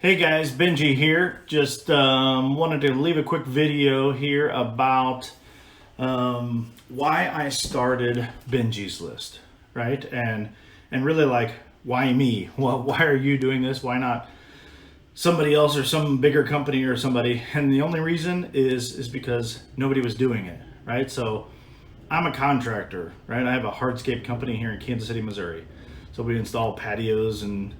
Hey guys, Benjie here. Just wanted to leave a quick video here about why I started Benjie's List, right? And really like, why me? Well, why are you doing this? Why not somebody else or some bigger company or somebody? And the only reason is because nobody was doing it, right? So I'm a contractor, right? I have a hardscape company here in Kansas City, Missouri. So we install patios and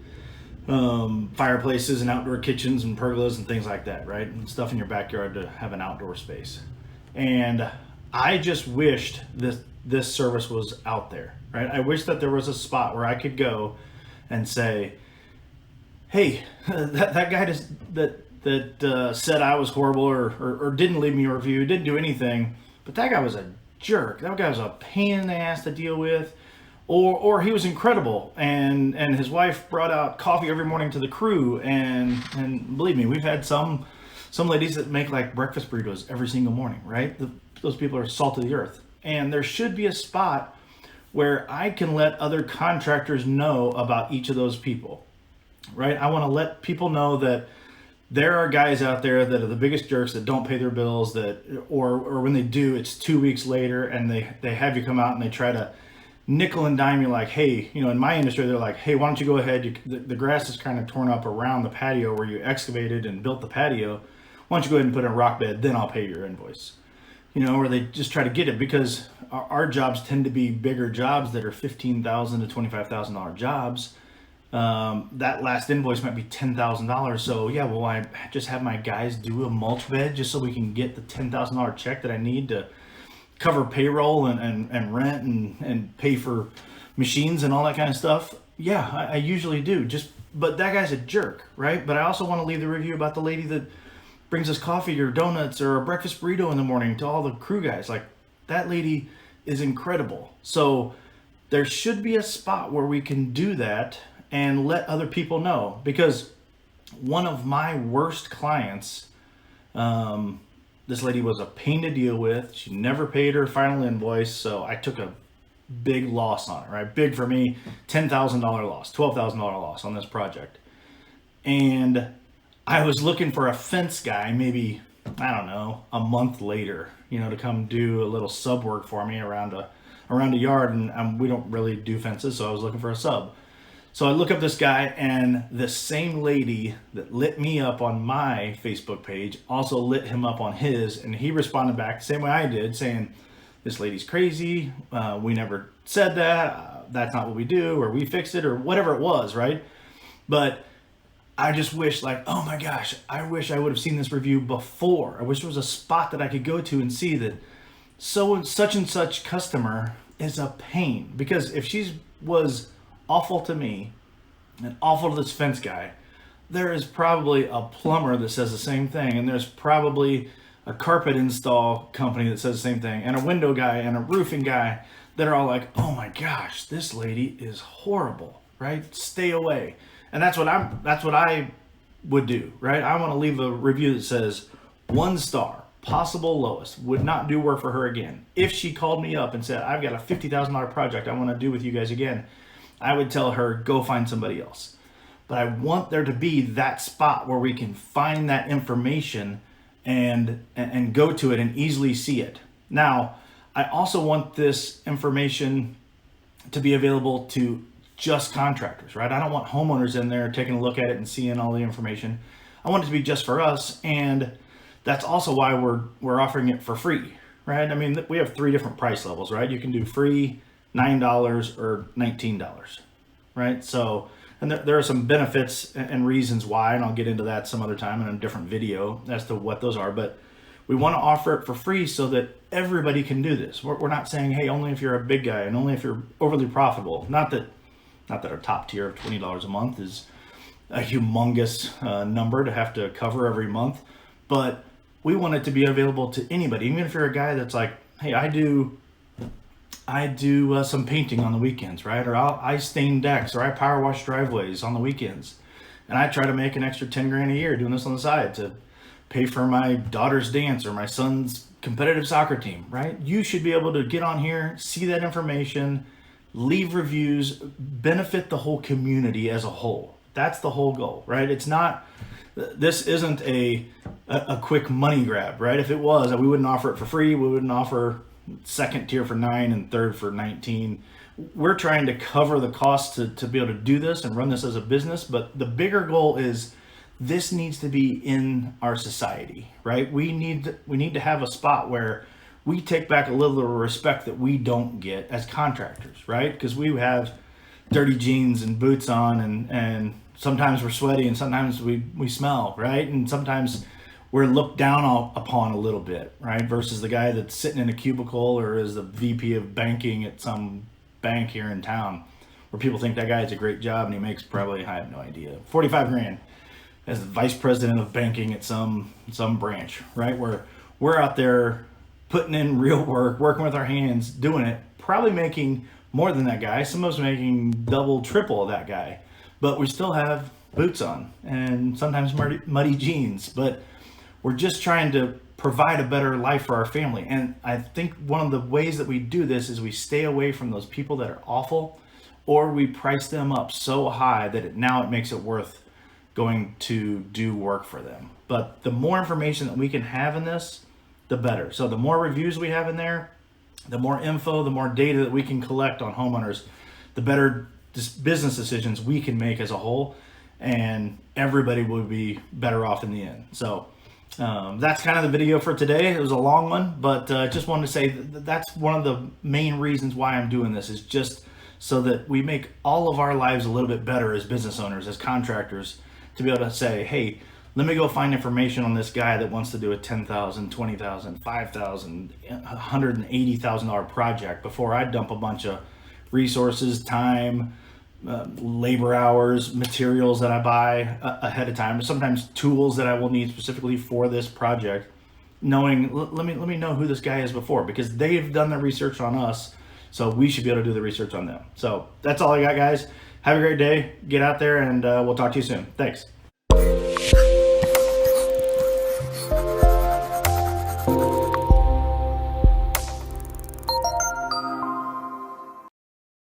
fireplaces and outdoor kitchens and pergolas and things like that, right? And stuff in your backyard to have an outdoor space. And I just wished this service was out there, right? I wish that there was a spot where I could go and say, hey, that guy that said I was horrible or didn't leave me a review, didn't do anything, but that guy was a jerk. That guy was a pain in the ass to deal with. Or he was incredible, and his wife brought out coffee every morning to the crew, and believe me, we've had some ladies that make like breakfast burritos every single morning, right? Those people are salt of the earth, and there should be a spot where I can let other contractors know about each of those people, right? I want to let people know that there are guys out there that are the biggest jerks that don't pay their bills, or when they do, it's 2 weeks later, and they have you come out and they try to nickel and dime you like, hey, in my industry, they're like, hey, why don't you go ahead? The grass is kind of torn up around the patio where you excavated and built the patio. Why don't you go ahead and put in a rock bed? Then I'll pay your invoice. Or they just try to get it because our jobs tend to be bigger jobs that are $15,000 to $25,000 jobs. That last invoice might be $10,000. So yeah, well, I just have my guys do a mulch bed just so we can get the $10,000 check that I need to cover payroll and rent and pay for machines and all that kind of stuff. Yeah, I usually do. But that guy's a jerk, right? But I also want to leave the review about the lady that brings us coffee or donuts or a breakfast burrito in the morning to all the crew guys. Like, that lady is incredible. So there should be a spot where we can do that and let other people know, because one of my worst clients, this lady was a pain to deal with. She never paid her final invoice, so I took a big loss on it, right? Big for me, $10,000 loss, $12,000 loss on this project. And I was looking for a fence guy maybe, I don't know, a month later, to come do a little sub work for me around a yard, and we don't really do fences, so I was looking for a sub. So I look up this guy, and the same lady that lit me up on my Facebook page also lit him up on his, and he responded back the same way I did, saying, this lady's crazy, we never said that, that's not what we do, or we fixed it, or whatever it was, right? But I just wish, like, oh my gosh, I wish I would have seen this review before. I wish there was a spot that I could go to and see that such and such customer is a pain. Because if she was awful to me and awful to this fence guy, there is probably a plumber that says the same thing, and there's probably a carpet install company that says the same thing, and a window guy and a roofing guy that are all like, oh my gosh, this lady is horrible, right? Stay away. And that's what I would do, right? I want to leave a review that says 1 star, possible lowest, would not do work for her again. If she called me up and said, I've got a $50,000 project I want to do with you guys again, I would tell her, go find somebody else. But I want there to be that spot where we can find that information and go to it and easily see it. Now, I also want this information to be available to just contractors, right? I don't want homeowners in there taking a look at it and seeing all the information. I want it to be just for us, and that's also why we're offering it for free, right? I mean, we have 3 different price levels, right? You can do free, $9, or $19, right? So, and there are some benefits and reasons why, and I'll get into that some other time in a different video as to what those are, but we want to offer it for free so that everybody can do this. We're not saying, hey, only if you're a big guy and only if you're overly profitable. Not that our top tier of $20 a month is a humongous number to have to cover every month, but we want it to be available to anybody, even if you're a guy that's like, hey, I do some painting on the weekends, right? Or I stain decks, or I power wash driveways on the weekends. And I try to make an extra 10 grand a year doing this on the side to pay for my daughter's dance or my son's competitive soccer team, right? You should be able to get on here, see that information, leave reviews, benefit the whole community as a whole. That's the whole goal, right? It's not, this isn't a quick money grab, right? If it was, we wouldn't offer it for free. We wouldn't offer second tier for 9 and third for 19. We're trying to cover the cost to be able to do this and run this as a business. But the bigger goal is this needs to be in our society, right? We need to have a spot where we take back a little of the respect that we don't get as contractors, right? Because we have dirty jeans and boots on, and sometimes we're sweaty, and sometimes we smell, right? And sometimes we're looked down upon a little bit, right? Versus the guy that's sitting in a cubicle or is the VP of banking at some bank here in town, where people think that guy has a great job and he makes probably, I have no idea, 45 grand as the vice president of banking at some branch, right? Where we're out there putting in real work, working with our hands, doing it, probably making more than that guy. Some of us making double, triple of that guy, but we still have boots on and sometimes muddy jeans, but we're just trying to provide a better life for our family. And I think one of the ways that we do this is we stay away from those people that are awful, or we price them up so high that now it makes it worth going to do work for them. But the more information that we can have in this, the better. So the more reviews we have in there, the more info, the more data that we can collect on homeowners, the better business decisions we can make as a whole, and everybody will be better off in the end. So that's kind of the video for today. It was a long one, but just wanted to say that's one of the main reasons why I'm doing this, is just so that we make all of our lives a little bit better as business owners, as contractors, to be able to say, hey, let me go find information on this guy that wants to do a $10,000, $20,000, $5,000, $180,000 project before I dump a bunch of resources, time, labor hours, materials that I buy ahead of time, sometimes tools that I will need specifically for this project, knowing, let me know who this guy is before, because they've done the research on us, so we should be able to do the research on them. So that's all I got, guys. Have a great day. Get out there, and we'll talk to you soon. Thanks.